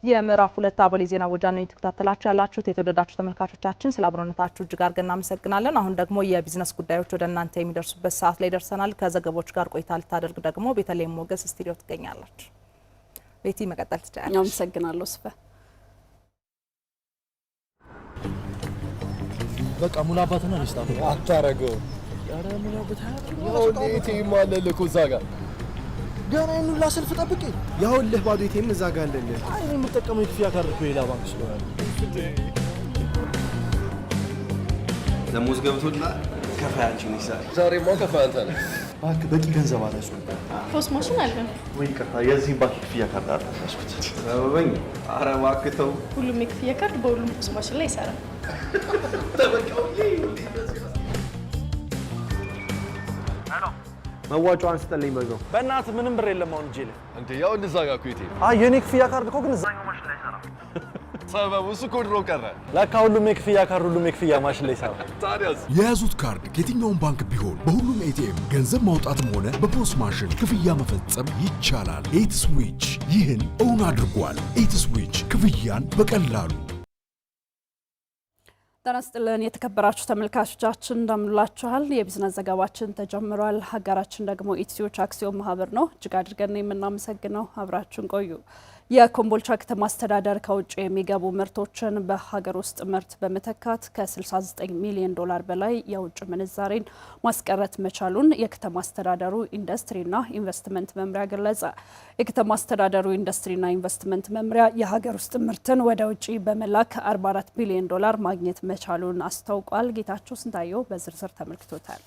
የምዕራፍ 2 አበሌ ዜና ወጃን ነው የተከታተላችሁ ያላችሁት የተወደዳችሁ ተመልካቾቻችን ስለ አብሮነታችሁ እጅግ አድርገን እናመሰግናለን። አሁን ደግሞ የቢዝነስ ጉዳዮች ወደ እናንተ የሚደርሱበት ሰዓት ላይ ደርሰናል። ከዘገቦች ጋር ቆይታ ልታደርግ ደግሞ ቤተልሔም ሞገስ ስቱዲዮ ትገኛለች። ቤቲ መቀጠል ትችላለች። አመሰግናለሁ ስፈ በቃ ሙላባትና ልስጣት አታረገው ያረ ሙላባት ያው ዴቲ ማለልኩ ዛጋ ገና ይኑላ ሰልፍ ጠብቂ ያውልህ ባዶ ዴቲም እዛ ጋር አለልህ አይ እኔ የምጠቀመው የክፍያ ካርድ እኮ ሌላ ባንክ ስለሆነ ደሞዝ ገብቶና ከፋያችን ይሳል ዛሬማ ከፋይ አንተ ነህ ባንክ በቂ ገንዘብ አላሱ ፖስት ማሽን አለ ወይ ከፋ የዚህ ባንክ ክፍያ ካርድ አላስኩት ሰበበኝ አረ ዋክተው ሁሉም የክፍያ ካርድ በሁሉም ፖስት ማሽን ላይ ይሰራል ተበቃው መዋጮ አንስተልኝ በዛው በእናት ምንም ብር የለም አሁን ጄል እንዴ ያው እንደዛ ጋር እኮ ይቴ የኔ ክፍያ ካርድ እኮ ግን እዛኛው ማሽን ላይ ይሰራል ሰበቡ እሱ እኮ ድሮ ቀረ ለካ ሁሉም የክፍያ ካርድ ሁሉም የክፍያ ማሽን ላይ ይሰራል ታዲያስ የያዙት ካርድ ከየትኛውም ባንክ ቢሆን በሁሉም ኤቲኤም ገንዘብ ማውጣትም ሆነ በፖስ ማሽን ክፍያ መፈጸም ይቻላል። ኤትስዊች ይህን እውን አድርጓል። ኤትስዊች ክፍያን በቀላሉ ዳናስጥልን የተከበራችሁ ተመልካቾቻችን እንደምንላችኋል። የቢዝነስ ዘገባችን ተጀምሯል። ሀገራችን ደግሞ ኢትዮች አክሲዮን ማህበር ነው። እጅግ አድርገን የምናመሰግነው አብራችሁን ቆዩ። የኮምቦልቻ ከተማ አስተዳደር ከውጭ የሚገቡ ምርቶችን በሀገር ውስጥ ምርት በመተካት ከ69 ሚሊዮን ዶላር በላይ የውጭ ምንዛሬን ማስቀረት መቻሉን የከተማ አስተዳደሩ ኢንዱስትሪና ኢንቨስትመንት መምሪያ ገለጸ። የከተማ አስተዳደሩ ኢንዱስትሪና ኢንቨስትመንት መምሪያ የሀገር ውስጥ ምርትን ወደ ውጭ በመላክ 44 ሚሊዮን ዶላር ማግኘት መቻሉን አስታውቋል። ጌታቸው ስንታየው በዝርዝር ተመልክቶታል።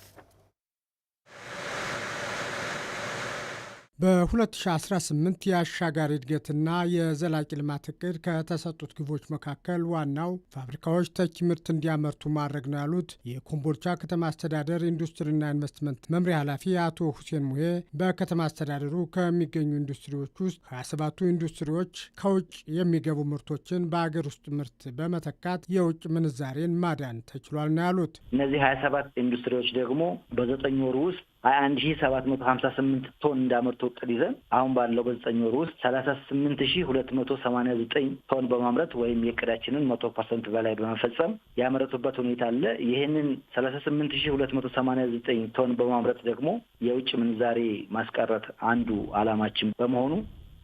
በ2018 የአሻጋሪ እድገትና የዘላቂ ልማት እቅድ ከተሰጡት ግቦች መካከል ዋናው ፋብሪካዎች ተኪ ምርት እንዲያመርቱ ማድረግ ነው ያሉት የኮምቦልቻ ከተማ አስተዳደር ኢንዱስትሪና ኢንቨስትመንት መምሪያ ኃላፊ አቶ ሁሴን ሙሄ በከተማ አስተዳደሩ ከሚገኙ ኢንዱስትሪዎች ውስጥ 27ቱ ኢንዱስትሪዎች ከውጭ የሚገቡ ምርቶችን በአገር ውስጥ ምርት በመተካት የውጭ ምንዛሬን ማዳን ተችሏል ነው ያሉት። እነዚህ 27 ኢንዱስትሪዎች ደግሞ በ9 ወር ውስጥ 21758 ቶን እንዳመርቱ እቅድ ይዘን አሁን ባለው በ9 ወር ውስጥ 38289 ቶን በማምረት ወይም የእቅዳችንን 100% በላይ በመፈጸም ያመረቱበት ሁኔታ አለ። ይህንን 38289 ቶን በማምረት ደግሞ የውጭ ምንዛሬ ማስቀረት አንዱ አላማችን በመሆኑ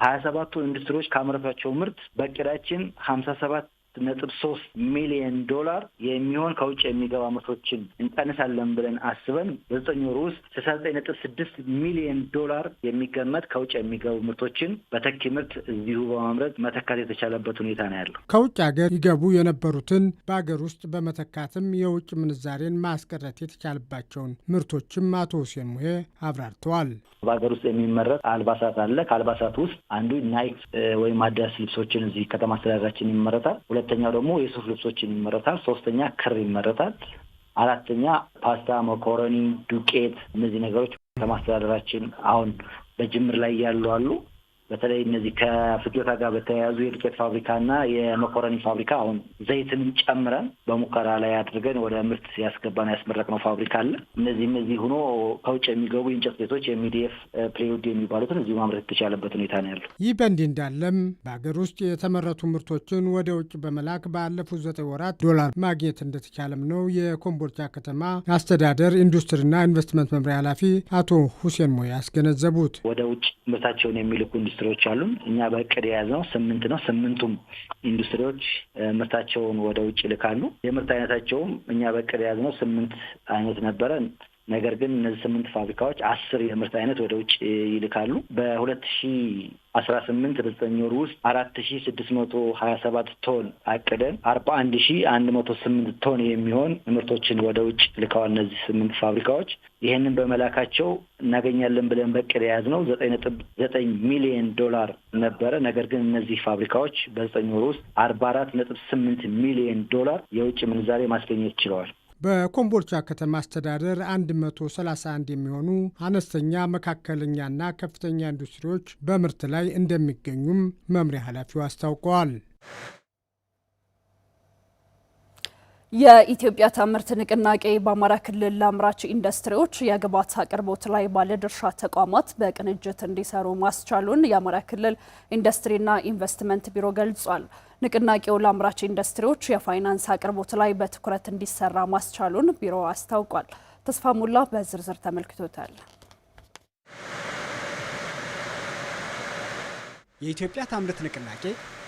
27ቱ ኢንዱስትሪዎች ካመረቷቸው ምርት በእቅዳችን 57.3 ሚሊዮን ዶላር የሚሆን ከውጭ የሚገባ ምርቶችን እንቀንሳለን ብለን አስበን በ9 ወር ውስጥ 69.6 ሚሊዮን ዶላር የሚገመት ከውጭ የሚገቡ ምርቶችን በተኪ ምርት እዚሁ በማምረት መተካት የተቻለበት ሁኔታ ነው ያለው። ከውጭ ሀገር ይገቡ የነበሩትን በሀገር ውስጥ በመተካትም የውጭ ምንዛሬን ማስቀረት የተቻለባቸውን ምርቶችም አቶ ሁሴን ሙሄ አብራርተዋል። በሀገር ውስጥ የሚመረት አልባሳት አለ። ከአልባሳት ውስጥ አንዱ ናይክ ወይም አዲዳስ ልብሶችን እዚህ ከተማ አስተዳደራችን ይመረታል። ሁለተኛው ደግሞ የሱፍ ልብሶችን ይመረታል። ሶስተኛ ክር ይመረታል። አራተኛ ፓስታ፣ መኮረኒ፣ ዱቄት እነዚህ ነገሮች ከማስተዳደራችን አሁን በጅምር ላይ ያሉ አሉ። በተለይ እነዚህ ከፍጆታ ጋር በተያያዙ የዱቄት ፋብሪካና የመኮረኒ ፋብሪካ አሁን ዘይትንም ጨምረን በሙከራ ላይ አድርገን ወደ ምርት ያስመረቅነው ፋብሪካ አለ። እነዚህ ሆኖ ከውጭ የሚገቡ የእንጨት ቤቶች የሚዲኤፍ ፕሌውድ የሚባሉትን እዚሁ ማምረት የተቻለበት ሁኔታ ነው ያለው። ይህ በእንዲህ እንዳለም በሀገር ውስጥ የተመረቱ ምርቶችን ወደ ውጭ በመላክ ባለፉት 9 ወራት ዶላር ማግኘት እንደተቻለም ነው የኮምቦልቻ ከተማ አስተዳደር ኢንዱስትሪና ኢንቨስትመንት መምሪያ ኃላፊ አቶ ሁሴን ሙሄ ያስገነዘቡት። ወደ ውጭ ምርታቸውን የሚልኩ ኢንዱስትሪዎች አሉን። እኛ በእቅድ የያዝነው 8 ነው። 8ቱም ኢንዱስትሪዎች ምርታቸውን ወደ ውጭ ይልካሉ። የምርት አይነታቸውም እኛ በእቅድ የያዝነው 8 አይነት ነበረ። ነገር ግን እነዚህ 8 ፋብሪካዎች 10 የምርት አይነት ወደ ውጭ ይልካሉ። በ2018 በ9 ወር ውስጥ 4627 ቶን አቅደን 41108 ቶን የሚሆን ምርቶችን ወደ ውጭ ልከዋል እነዚህ 8 ፋብሪካዎች። ይህንን በመላካቸው እናገኛለን ብለን በቅድ የያዝነው 9.9 ሚሊዮን ዶላር ነበረ። ነገር ግን እነዚህ ፋብሪካዎች በ9 ወር ውስጥ 44.8 ሚሊዮን ዶላር የውጭ ምንዛሬ ማስገኘት ችለዋል። በኮምቦልቻ ከተማ አስተዳደር 131 የሚሆኑ አነስተኛ መካከለኛና ከፍተኛ ኢንዱስትሪዎች በምርት ላይ እንደሚገኙም መምሪያ ኃላፊው አስታውቀዋል። የኢትዮጵያ ታምርት ንቅናቄ በአማራ ክልል ለአምራች ኢንዱስትሪዎች የግብዓት አቅርቦት ላይ ባለድርሻ ተቋማት በቅንጅት እንዲሰሩ ማስቻሉን የአማራ ክልል ኢንዱስትሪና ኢንቨስትመንት ቢሮ ገልጿል። ንቅናቄው ለአምራች ኢንዱስትሪዎች የፋይናንስ አቅርቦት ላይ በትኩረት እንዲሰራ ማስቻሉን ቢሮ አስታውቋል። ተስፋ ሙላ በዝርዝር ተመልክቶታል። የኢትዮጵያ ታምርት ንቅናቄ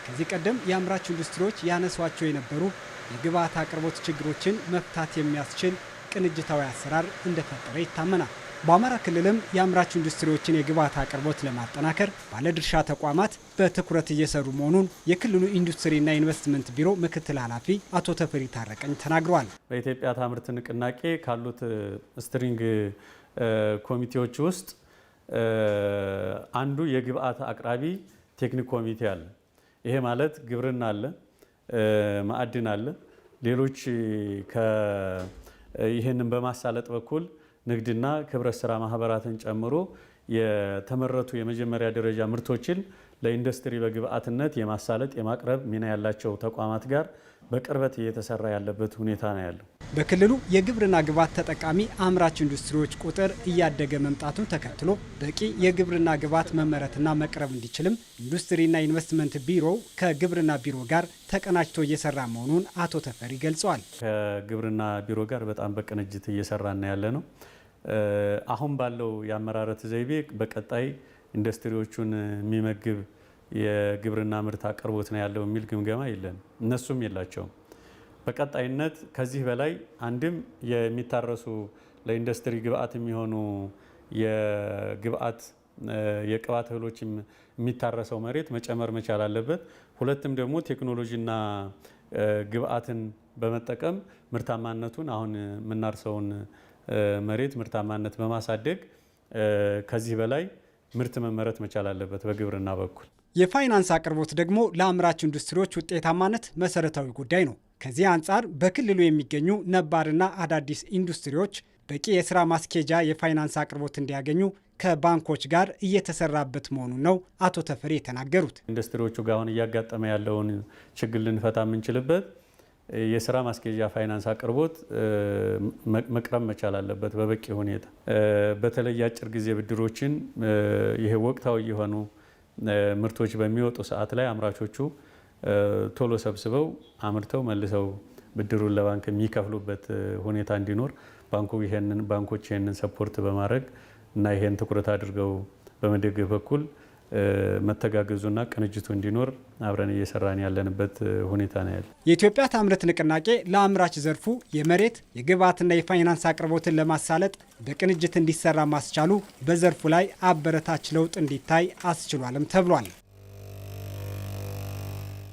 ከዚህ ቀደም የአምራች ኢንዱስትሪዎች ያነሷቸው የነበሩ የግብዓት አቅርቦት ችግሮችን መፍታት የሚያስችል ቅንጅታዊ አሰራር እንደፈጠረ ይታመናል። በአማራ ክልልም የአምራች ኢንዱስትሪዎችን የግብዓት አቅርቦት ለማጠናከር ባለድርሻ ተቋማት በትኩረት እየሰሩ መሆኑን የክልሉ ኢንዱስትሪና ኢንቨስትመንት ቢሮ ምክትል ኃላፊ አቶ ተፈሪ ታረቀኝ ተናግረዋል። በኢትዮጵያ ታምርት ንቅናቄ ካሉት ስትሪንግ ኮሚቴዎች ውስጥ አንዱ የግብዓት አቅራቢ ቴክኒክ ኮሚቴ አለ። ይሄ ማለት ግብርና አለ፣ ማዕድን አለ፣ ሌሎች ይህንን በማሳለጥ በኩል ንግድና ክብረት ስራ ማህበራትን ጨምሮ የተመረቱ የመጀመሪያ ደረጃ ምርቶችን ለኢንዱስትሪ በግብዓትነት የማሳለጥ የማቅረብ ሚና ያላቸው ተቋማት ጋር በቅርበት እየተሰራ ያለበት ሁኔታ ነው ያለው። በክልሉ የግብርና ግብዓት ተጠቃሚ አምራች ኢንዱስትሪዎች ቁጥር እያደገ መምጣቱን ተከትሎ በቂ የግብርና ግብዓት መመረትና መቅረብ እንዲችልም ኢንዱስትሪና ኢንቨስትመንት ቢሮው ከግብርና ቢሮ ጋር ተቀናጅቶ እየሰራ መሆኑን አቶ ተፈሪ ገልጸዋል። ከግብርና ቢሮ ጋር በጣም በቅንጅት እየሰራና ያለ ነው። አሁን ባለው የአመራረት ዘይቤ በቀጣይ ኢንዱስትሪዎቹን የሚመግብ የግብርና ምርት አቅርቦት ነው ያለው የሚል ግምገማ የለን፣ እነሱም የላቸውም። በቀጣይነት ከዚህ በላይ አንድም የሚታረሱ ለኢንዱስትሪ ግብዓት የሚሆኑ የቅባት እህሎች የሚታረሰው መሬት መጨመር መቻል አለበት። ሁለትም ደግሞ ቴክኖሎጂና ግብዓትን በመጠቀም ምርታማነቱን አሁን የምናርሰውን መሬት ምርታማነት በማሳደግ ከዚህ በላይ ምርት መመረት መቻል አለበት በግብርና በኩል። የፋይናንስ አቅርቦት ደግሞ ለአምራች ኢንዱስትሪዎች ውጤታማነት መሰረታዊ ጉዳይ ነው። ከዚህ አንጻር በክልሉ የሚገኙ ነባርና አዳዲስ ኢንዱስትሪዎች በቂ የስራ ማስኬጃ የፋይናንስ አቅርቦት እንዲያገኙ ከባንኮች ጋር እየተሰራበት መሆኑን ነው አቶ ተፈሪ የተናገሩት። ኢንዱስትሪዎቹ ጋር አሁን እያጋጠመ ያለውን ችግር ልንፈታ የምንችልበት የስራ ማስኬጃ ፋይናንስ አቅርቦት መቅረብ መቻል አለበት በበቂ ሁኔታ። በተለይ አጭር ጊዜ ብድሮችን ይሄ ወቅታዊ የሆኑ ምርቶች በሚወጡ ሰዓት ላይ አምራቾቹ ቶሎ ሰብስበው አምርተው መልሰው ብድሩን ለባንክ የሚከፍሉበት ሁኔታ እንዲኖር ባንኮች ይሄንን ሰፖርት በማድረግ እና ይሄን ትኩረት አድርገው በመደገፍ በኩል መተጋገዙና ቅንጅቱ እንዲኖር አብረን እየሰራን ያለንበት ሁኔታ ነው ያለ። የኢትዮጵያ ታምርት ንቅናቄ ለአምራች ዘርፉ የመሬት የግብዓትና የፋይናንስ አቅርቦትን ለማሳለጥ በቅንጅት እንዲሰራ ማስቻሉ በዘርፉ ላይ አበረታች ለውጥ እንዲታይ አስችሏልም ተብሏል።